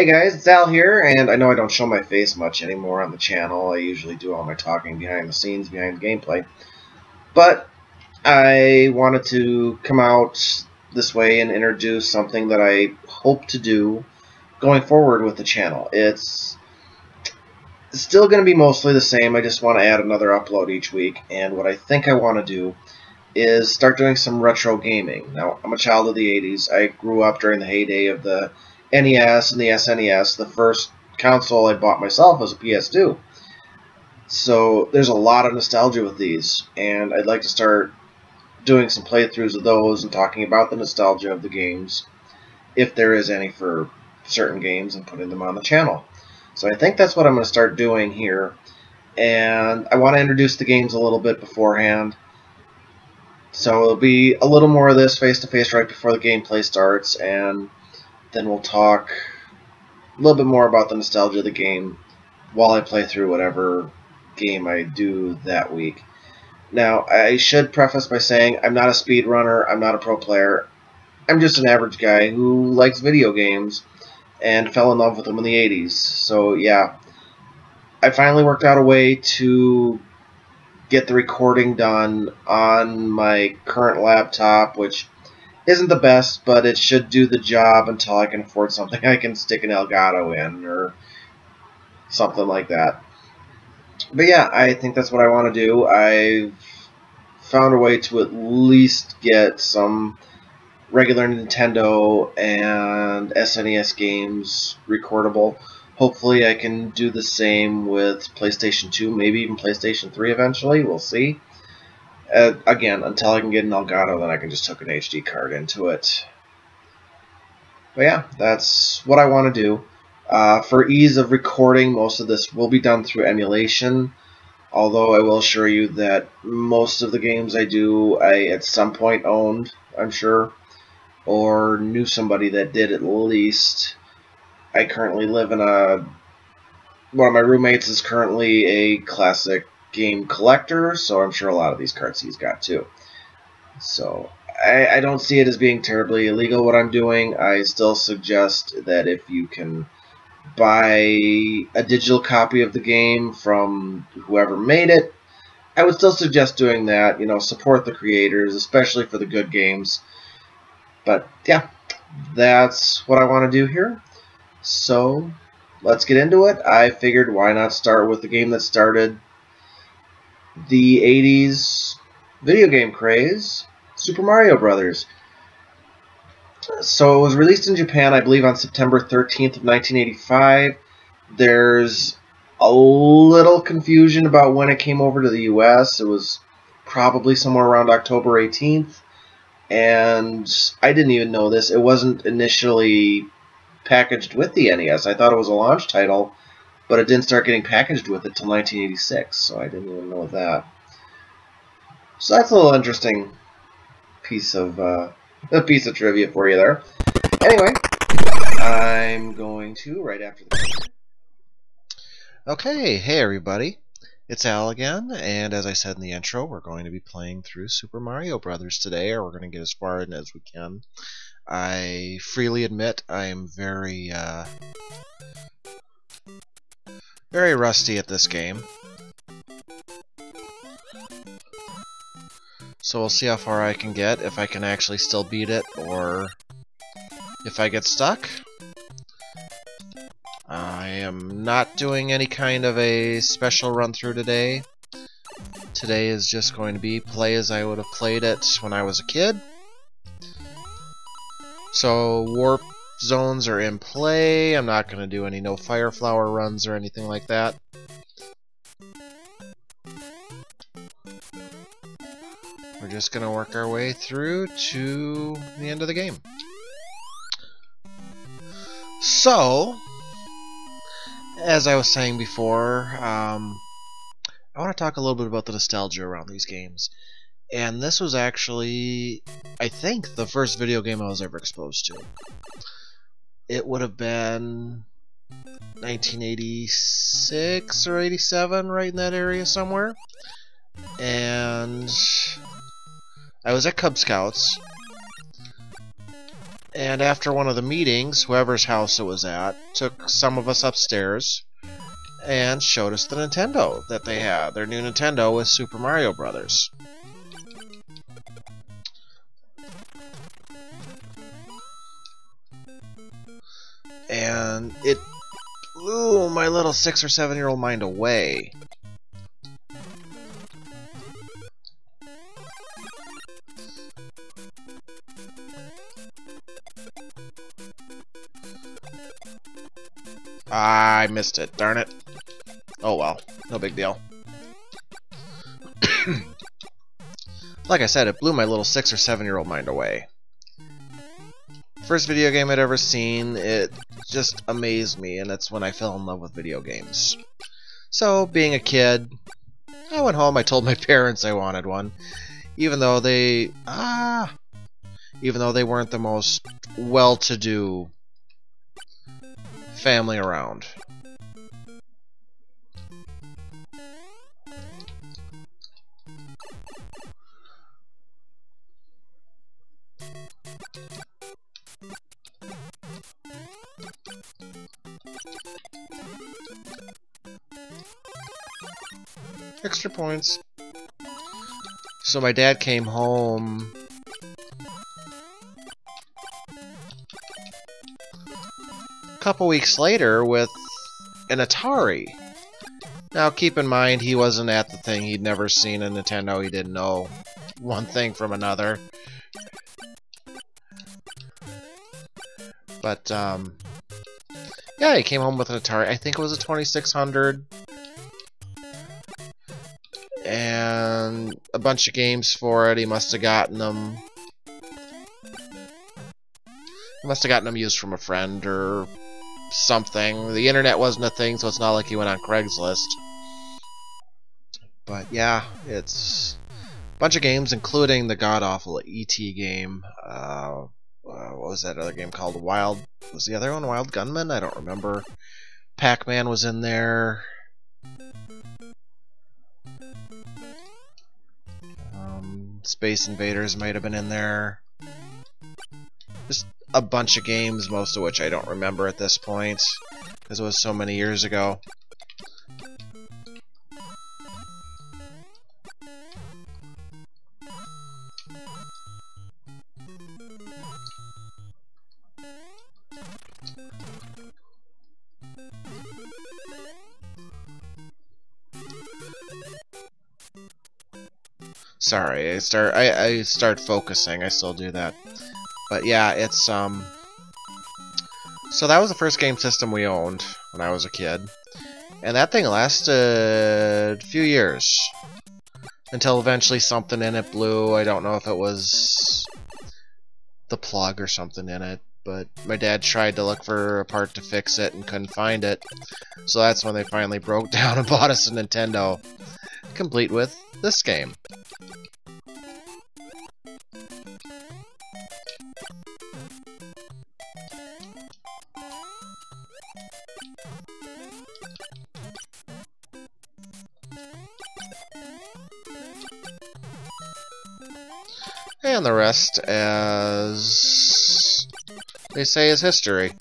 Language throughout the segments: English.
Hey guys, it's Al here, and I know I don't show my face much anymore on the channel. I usually do all my talking behind the scenes, behind the gameplay. But I wanted to come out this way and introduce something that I hope to do going forward with the channel. It's still going to be mostly the same. I just want to add another upload each week, and what I think I want to do is start doing some retro gaming. Now, I'm a child of the 80s. I grew up during the heyday of the NES and the SNES. The first console I bought myself was a PS2. So there's a lot of nostalgia with these, and I'd like to start doing some playthroughs of those and talking about the nostalgia of the games, if there is any for certain games, and putting them on the channel. So I think that's what I'm going to start doing here, and I want to introduce the games a little bit beforehand. So it'll be a little more of this face-to-face right before the gameplay starts, and then we'll talk a little bit more about the nostalgia of the game while I play through whatever game I do that week. Now, I should preface by saying I'm not a speedrunner, I'm not a pro player. I'm just an average guy who likes video games and fell in love with them in the 80s. So yeah, I finally worked out a way to get the recording done on my current laptop, which isn't the best, but it should do the job until I can afford something I can stick an Elgato in or something like that. But yeah, I think that's what I want to do. I've found a way to at least get some regular Nintendo and SNES games recordable. Hopefully I can do the same with PlayStation 2, maybe even PlayStation 3 eventually. We'll see. Again, until I can get an Elgato, then I can just hook an HD card into it. But yeah, that's what I want to do. For ease of recording, most of this will be done through emulation, although I will assure you that most of the games I do, I at some point owned, I'm sure, or knew somebody that did at least. I currently live in one of my roommates is currently a classic game collector, so I'm sure a lot of these cards he's got too. So I don't see it as being terribly illegal what I'm doing. I still suggest that if you can buy a digital copy of the game from whoever made it, I would still suggest doing that. You know, support the creators, especially for the good games. But yeah, that's what I want to do here. So let's get into it. I figured why not start with the game that started the 80s video game craze, Super Mario Brothers. So it was released in Japan, I believe, on September 13th of 1985. There's a little confusion about when it came over to the US. It was probably somewhere around October 18th. And I didn't even know this. It wasn't initially packaged with the NES. I thought it was a launch title, but it didn't start getting packaged with it till 1986, so I didn't even know that. So that's a little interesting piece of trivia for you there. Anyway, I'm going to right after the. Okay, hey everybody, it's Al again, and as I said in the intro, we're going to be playing through Super Mario Brothers today, or we're going to get as far in as we can. I freely admit I am very rusty at this game. So we'll see how far I can get, if I can actually still beat it, or if I get stuck. I am not doing any kind of a special run-through today. Today is just going to be play as I would have played it when I was a kid. So warp zones are in play. I'm not going to do any no fire flower runs or anything like that. We're just going to work our way through to the end of the game. So, as I was saying before, I want to talk a little bit about the nostalgia around these games. And this was actually, I think, the first video game I was ever exposed to. It would have been 1986 or 87, right in that area somewhere. And I was at Cub Scouts, And after one of the meetings, whoever's house it was at took some of us upstairs and showed us the Nintendo that they had. Their new Nintendo with Super Mario Brothers. And it blew my little 6 or 7-year-old mind away. I missed it, darn it. Oh well, no big deal. Like I said, it blew my little 6 or 7-year-old mind away. First video game I'd ever seen, it just amazed me, and that's when I fell in love with video games. So, being a kid, I went home, I told my parents I wanted one, even though they weren't the most well-to-do family around. Extra points. So my dad came home a couple weeks later with an Atari. Now keep in mind he wasn't at the thing, he'd never seen a Nintendo, he didn't know one thing from another. But yeah, he came home with an Atari. I think it was a 2600. And a bunch of games for it. He must have gotten them. He must have gotten them used from a friend or something. The internet wasn't a thing, so it's not like he went on Craigslist. But yeah, it's a bunch of games, including the god-awful E.T. game. What was that other game called? Was the other one Wild Gunman? I don't remember. Pac-Man was in there. Space Invaders might have been in there. Just a bunch of games, most of which I don't remember at this point, because it was so many years ago. Sorry, I start focusing. I still do that, but yeah, it's so that was the first game system we owned when I was a kid, and that thing lasted a few years until eventually something in it blew. I don't know if it was the plug or something in it, but my dad tried to look for a part to fix it and couldn't find it, so that's when they finally broke down and bought us a Nintendo, complete with this game. And the rest, as they say, is history.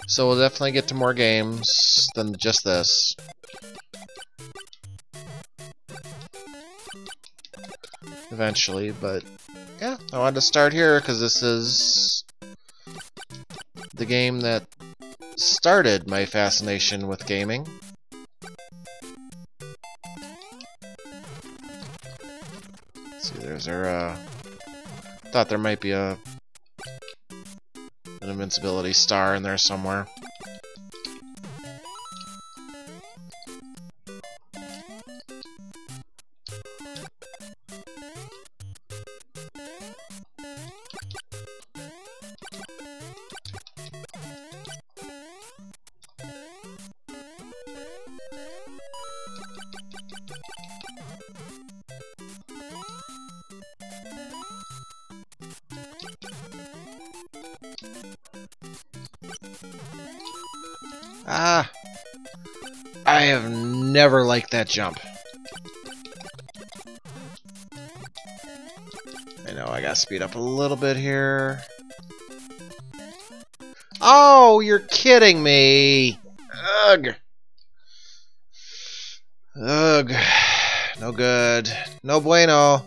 So we'll definitely get to more games than just this. Eventually, but yeah, I wanted to start here because this is the game that started my fascination with gaming. Let's see, there's our thought there might be an invincibility star in there somewhere. Ah, I have never liked that jump. I know, I I gotta speed up a little bit here. Oh, you're kidding me! Ugh! Ugh. No good. No bueno.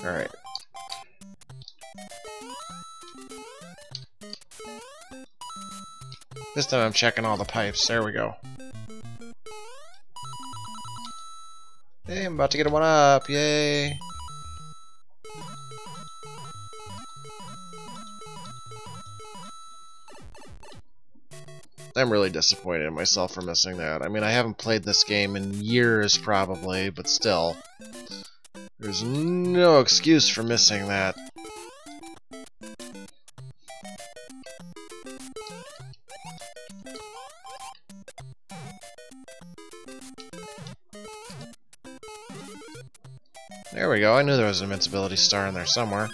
Alright. This time I'm checking all the pipes. There we go. Hey, I'm about to get a one up. Yay. I'm really disappointed in myself for missing that. I mean, I haven't played this game in years, probably, but still. There's no excuse for missing that. There we go. I knew there was an invincibility star in there somewhere.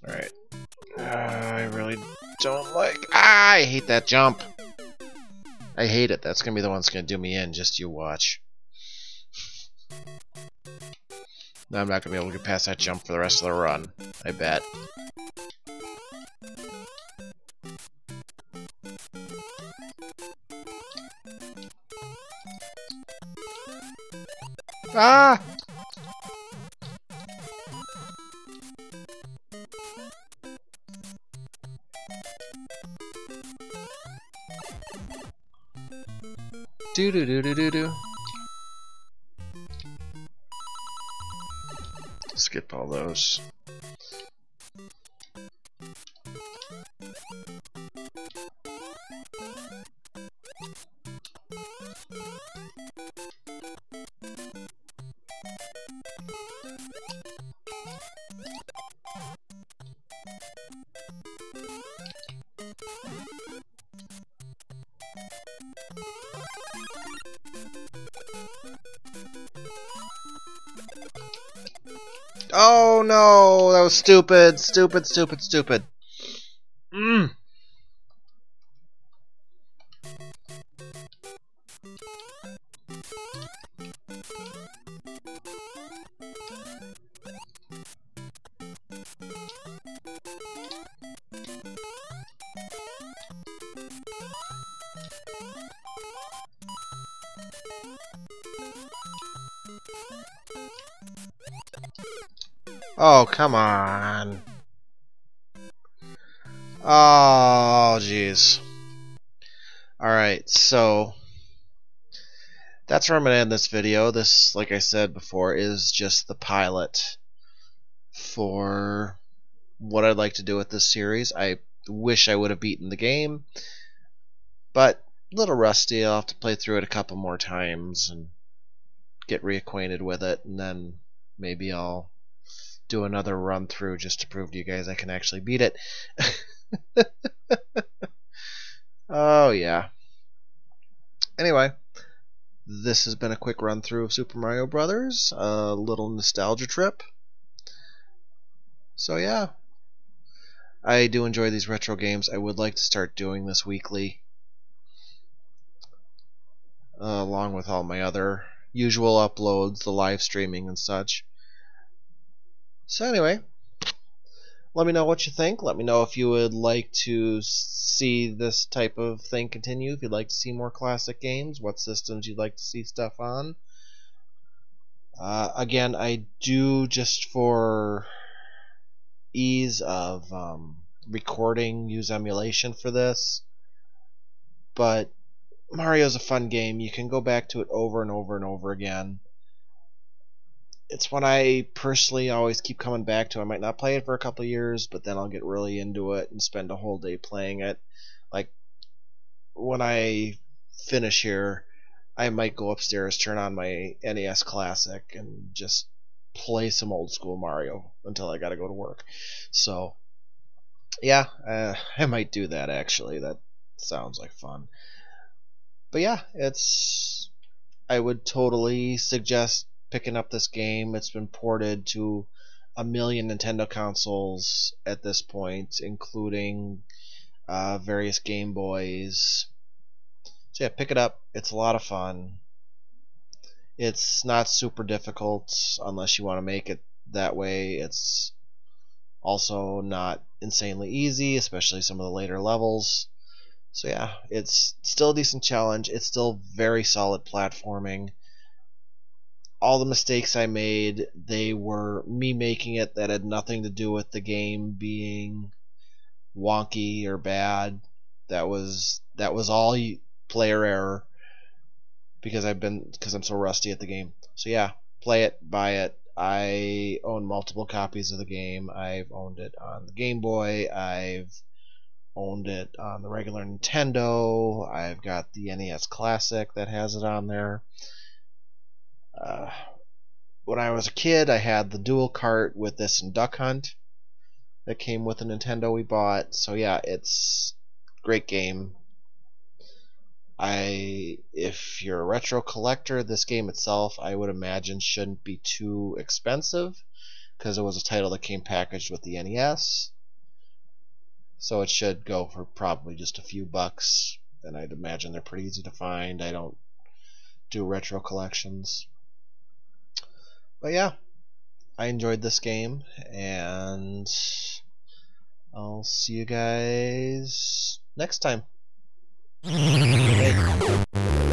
Alright. I really don't like... Ah, I hate that jump. I hate it. That's gonna be the one that's gonna do me in. Just you watch. Now I'm not gonna be able to get past that jump for the rest of the run. I bet. Ah! Do do do do do do. Skip all those. Oh no, that was stupid, stupid, stupid, stupid. Oh, come on. Oh, jeez. Alright, so that's where I'm going to end this video. This, like I said before, is just the pilot for what I'd like to do with this series. I wish I would have beaten the game, but a little rusty. I'll have to play through it a couple more times and get reacquainted with it, and then maybe I'll do another run through just to prove to you guys I can actually beat it. Oh yeah. Anyway, this has been a quick run through of Super Mario Brothers, a little nostalgia trip. So yeah, I do enjoy these retro games. I would like to start doing this weekly, along with all my other usual uploads, the live streaming and such. So anyway, let me know what you think. Let me know if you would like to see this type of thing continue, if you'd like to see more classic games, what systems you'd like to see stuff on. Again, I do, just for ease of recording, use emulation for this, but Mario's a fun game. You can go back to it over and over and over again. It's one I personally always keep coming back to. I might not play it for a couple of years, but then I'll get really into it and spend a whole day playing it. Like, when I finish here, I might go upstairs, turn on my NES Classic, and just play some old school Mario until I gotta go to work. So yeah, I might do that actually. That sounds like fun. But yeah, I would totally suggest picking up this game. It's been ported to a million Nintendo consoles at this point, including various Game Boys. So yeah, pick it up. It's a lot of fun. It's not super difficult unless you want to make it that way. It's also not insanely easy, especially some of the later levels. So yeah, it's still a decent challenge. It's still very solid platforming. All the mistakes I made, they were me making it, that had nothing to do with the game being wonky or bad. That was all player error because I'm so rusty at the game. So yeah, play it, buy it. I own multiple copies of the game. I've owned it on the Game Boy. I've owned it on the regular Nintendo. I've got the NES Classic that has it on there. When I was a kid, I had the dual cart with this and Duck Hunt that came with a Nintendo we bought. So yeah, it's a great game. If you're a retro collector, this game itself, I would imagine, shouldn't be too expensive because it was a title that came packaged with the NES. So it should go for probably just a few bucks, and I'd imagine they're pretty easy to find. I don't do retro collections. But yeah, I enjoyed this game, and I'll see you guys next time. Bye.